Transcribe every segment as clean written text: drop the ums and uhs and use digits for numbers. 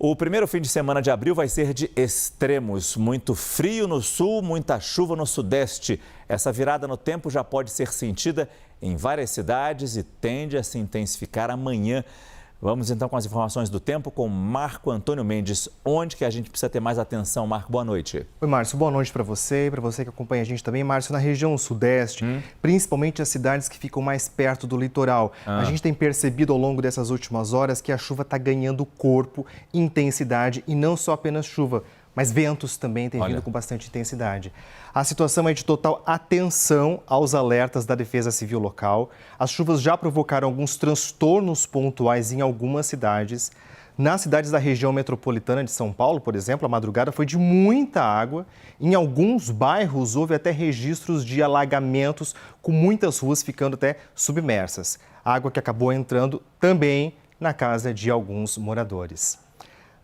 O primeiro fim de semana de abril vai ser de extremos. Muito frio no sul, muita chuva no sudeste. Essa virada no tempo já pode ser sentida em várias cidades e tende a se intensificar amanhã. Vamos então com as informações do tempo com Marco Antônio Mendes. Onde que a gente precisa ter mais atenção? Marco, boa noite. Oi, Márcio. Boa noite para você e para você que acompanha a gente também. Márcio, na região sudeste, principalmente as cidades que ficam mais perto do litoral. A gente tem percebido ao longo dessas últimas horas que a chuva está ganhando corpo, intensidade e não só apenas chuva, mas ventos também têm vindo com bastante intensidade. A situação é de total atenção aos alertas da Defesa Civil local. As chuvas já provocaram alguns transtornos pontuais em algumas cidades. Nas cidades da região metropolitana de São Paulo, por exemplo, a madrugada foi de muita água. Em alguns bairros houve até registros de alagamentos, com muitas ruas ficando até submersas. Água que acabou entrando também na casa de alguns moradores.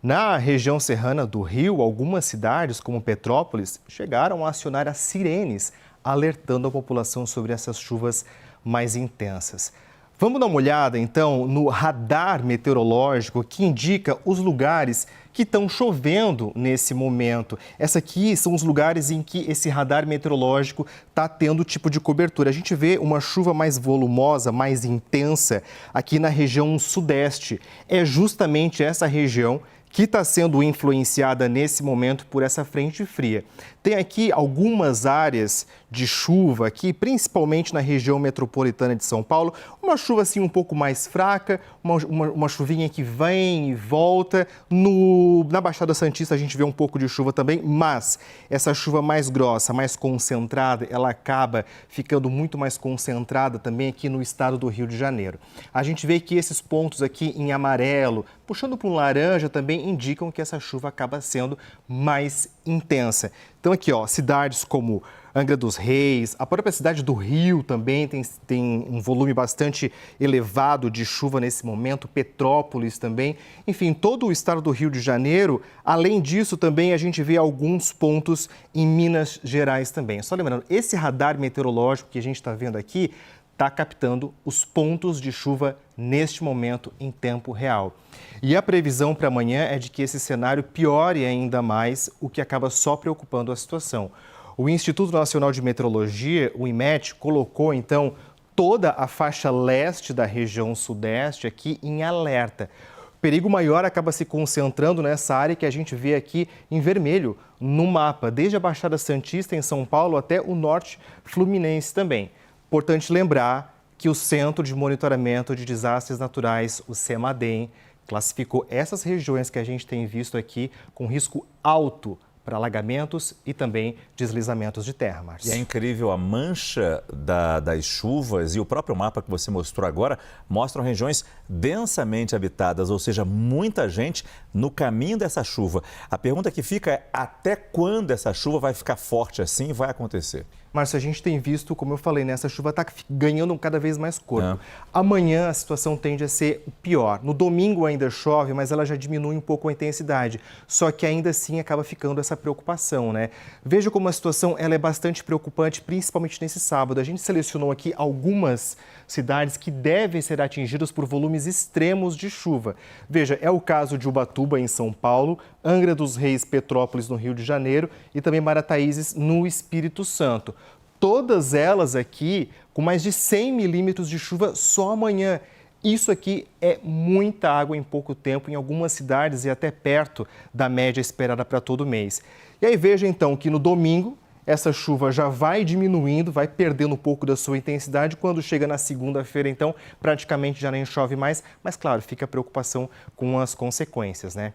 Na região serrana do Rio, algumas cidades, como Petrópolis, chegaram a acionar as sirenes, alertando a população sobre essas chuvas mais intensas. Vamos dar uma olhada, então, no radar meteorológico que indica os lugares que estão chovendo nesse momento. Esses aqui são os lugares em que esse radar meteorológico está tendo tipo de cobertura. A gente vê uma chuva mais volumosa, mais intensa aqui na região sudeste. É justamente essa região que está sendo influenciada nesse momento por essa frente fria. Tem aqui algumas áreas de chuva aqui, principalmente na região metropolitana de São Paulo. Uma chuva assim um pouco mais fraca, uma chuvinha que vem e volta. Na Baixada Santista a gente vê um pouco de chuva também, mas essa chuva mais grossa, mais concentrada, ela acaba ficando muito mais concentrada também aqui no estado do Rio de Janeiro. A gente vê que esses pontos aqui em amarelo, puxando para um laranja, também indicam que essa chuva acaba sendo mais intensa. Então aqui, ó, cidades como Angra dos Reis, a própria cidade do Rio também tem um volume bastante elevado de chuva nesse momento, Petrópolis também. Enfim, todo o estado do Rio de Janeiro. Além disso, também a gente vê alguns pontos em Minas Gerais também. Só lembrando, esse radar meteorológico que a gente está vendo aqui está captando os pontos de chuva neste momento em tempo real. E a previsão para amanhã é de que esse cenário piore ainda mais, o que acaba só preocupando a situação. O Instituto Nacional de Meteorologia, o IMET, colocou então toda a faixa leste da região sudeste aqui em alerta. O perigo maior acaba se concentrando nessa área que a gente vê aqui em vermelho no mapa, desde a Baixada Santista em São Paulo até o norte fluminense também. Importante lembrar que o Centro de Monitoramento de Desastres Naturais, o CEMADEM, classificou essas regiões que a gente tem visto aqui com risco alto para alagamentos e também deslizamentos de terra, Márcio. E é incrível, a mancha das chuvas e o próprio mapa que você mostrou agora mostram regiões densamente habitadas, ou seja, muita gente no caminho dessa chuva. A pergunta que fica é até quando essa chuva vai ficar forte assim e vai acontecer? Márcio, a gente tem visto, como eu falei, né, essa chuva está ganhando cada vez mais corpo. Amanhã a situação tende a ser pior. No domingo ainda chove, mas ela já diminui um pouco a intensidade. Só que ainda assim acaba ficando essa preocupação, né? Veja como a situação ela é bastante preocupante, principalmente nesse sábado. A gente selecionou aqui algumas cidades que devem ser atingidas por volumes extremos de chuva. Veja, é o caso de Ubatuba, em São Paulo, Angra dos Reis, Petrópolis, no Rio de Janeiro e também Marataízes, no Espírito Santo. Todas elas aqui com mais de 100 milímetros de chuva só amanhã. Isso aqui é muita água em pouco tempo, em algumas cidades e até perto da média esperada para todo mês. E aí veja então que no domingo essa chuva já vai diminuindo, vai perdendo um pouco da sua intensidade. Quando chega na segunda-feira, então, praticamente já nem chove mais. Mas, claro, fica a preocupação com as consequências, né?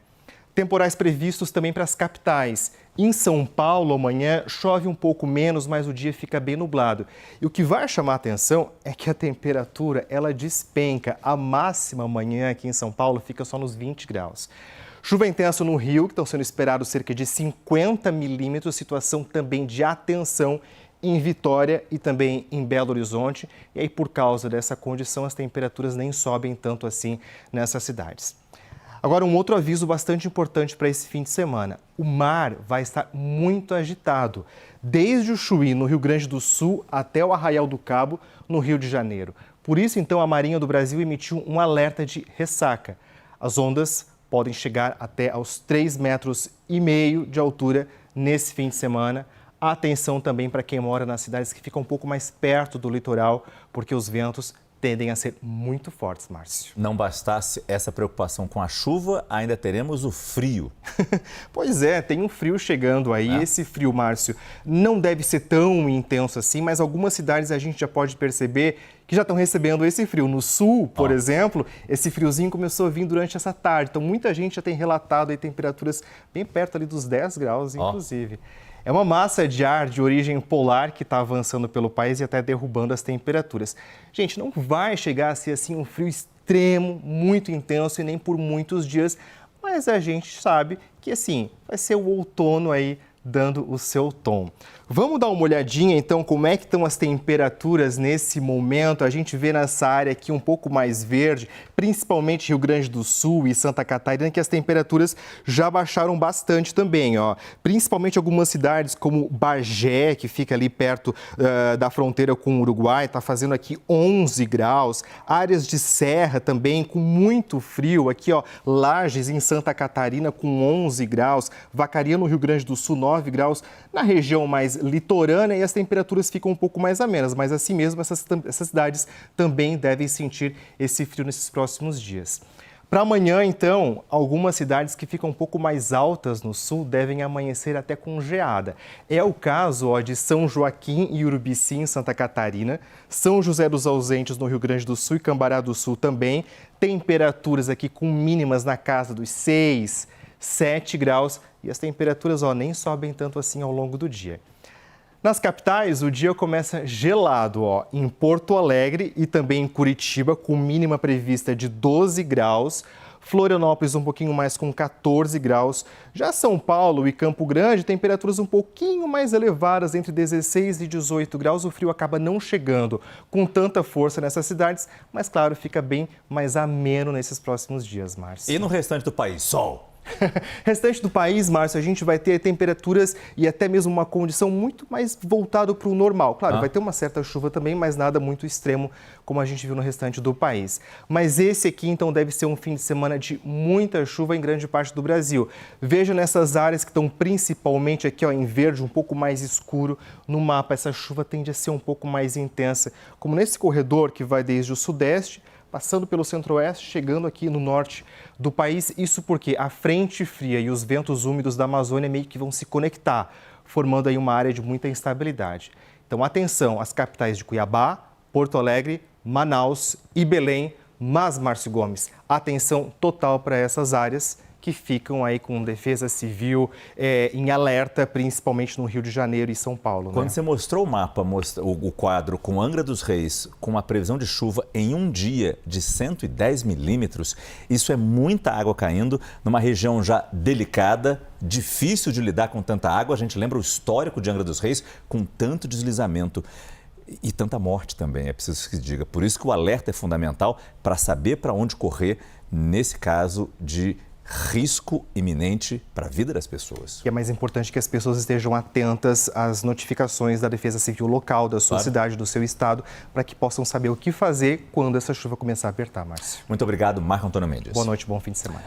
Temporais previstos também para as capitais. Em São Paulo, amanhã, chove um pouco menos, mas o dia fica bem nublado. E o que vai chamar a atenção é que a temperatura, ela despenca. A máxima amanhã aqui em São Paulo fica só nos 20 graus. Chuva intensa no Rio, que estão sendo esperados cerca de 50 milímetros, situação também de atenção em Vitória e também em Belo Horizonte. E aí, por causa dessa condição, as temperaturas nem sobem tanto assim nessas cidades. Agora, um outro aviso bastante importante para esse fim de semana. O mar vai estar muito agitado, desde o Chuí, no Rio Grande do Sul, até o Arraial do Cabo, no Rio de Janeiro. Por isso, então, a Marinha do Brasil emitiu um alerta de ressaca. As ondas podem chegar até aos 3,5 metros de altura nesse fim de semana. Atenção também para quem mora nas cidades que ficam um pouco mais perto do litoral, porque os ventos tendem a ser muito fortes, Márcio. Não bastasse essa preocupação com a chuva, ainda teremos o frio. Pois é, tem um frio chegando aí. Esse frio, Márcio, não deve ser tão intenso assim, mas algumas cidades a gente já pode perceber que já estão recebendo esse frio. No sul, por exemplo, esse friozinho começou a vir durante essa tarde. Então, muita gente já tem relatado aí temperaturas bem perto ali dos 10 graus, inclusive. É uma massa de ar de origem polar que está avançando pelo país e até derrubando as temperaturas. Gente, não vai chegar a ser assim um frio extremo, muito intenso e nem por muitos dias, mas a gente sabe que assim, vai ser o outono aí dando o seu tom. Vamos dar uma olhadinha então como é que estão as temperaturas nesse momento. A gente vê nessa área aqui um pouco mais verde, principalmente Rio Grande do Sul e Santa Catarina, que as temperaturas já baixaram bastante também, ó. Principalmente algumas cidades como Bagé, que fica ali perto da fronteira com o Uruguai, está fazendo aqui 11 graus. Áreas de serra também com muito frio, aqui ó, Lages em Santa Catarina com 11 graus, Vacaria no Rio Grande do Sul 9 graus, na região mais litorânea e as temperaturas ficam um pouco mais amenas, mas assim mesmo essas cidades também devem sentir esse frio nesses próximos dias. Para amanhã, então, algumas cidades que ficam um pouco mais altas no sul devem amanhecer até com geada. É o caso de São Joaquim e Urubici, em Santa Catarina, São José dos Ausentes, no Rio Grande do Sul e Cambará do Sul também. Temperaturas aqui com mínimas na casa dos 6, 7 graus e as temperaturas nem sobem tanto assim ao longo do dia. Nas capitais, o dia começa gelado, em Porto Alegre e também em Curitiba, com mínima prevista de 12 graus. Florianópolis um pouquinho mais com 14 graus. Já São Paulo e Campo Grande, temperaturas um pouquinho mais elevadas, entre 16 e 18 graus. O frio acaba não chegando com tanta força nessas cidades, mas claro, fica bem mais ameno nesses próximos dias, Márcio. E no restante do país, sol? Restante do país, Márcio, a gente vai ter temperaturas e até mesmo uma condição muito mais voltada para o normal. Claro, vai ter uma certa chuva também, mas nada muito extremo como a gente viu no restante do país. Mas esse aqui, então, deve ser um fim de semana de muita chuva em grande parte do Brasil. Veja nessas áreas que estão principalmente aqui em verde, um pouco mais escuro no mapa. Essa chuva tende a ser um pouco mais intensa, como nesse corredor que vai desde o sudeste, passando pelo centro-oeste, chegando aqui no norte do país. Isso porque a frente fria e os ventos úmidos da Amazônia meio que vão se conectar, formando aí uma área de muita instabilidade. Então, atenção às capitais de Cuiabá, Porto Alegre, Manaus e Belém. Mas, Márcio Gomes, atenção total para essas áreas que ficam aí com defesa civil em alerta, principalmente no Rio de Janeiro e São Paulo. Quando você mostrou o mapa, o quadro com Angra dos Reis, com a previsão de chuva em um dia de 110 milímetros, isso é muita água caindo numa região já delicada, difícil de lidar com tanta água. A gente lembra o histórico de Angra dos Reis com tanto deslizamento. E tanta morte também, é preciso que se diga. Por isso que o alerta é fundamental para saber para onde correr nesse caso de risco iminente para a vida das pessoas. E é mais importante que as pessoas estejam atentas às notificações da Defesa Civil local, da sua cidade, do seu estado, para que possam saber o que fazer quando essa chuva começar a apertar, Márcio. Muito obrigado, Marco Antônio Mendes. Boa noite, bom fim de semana.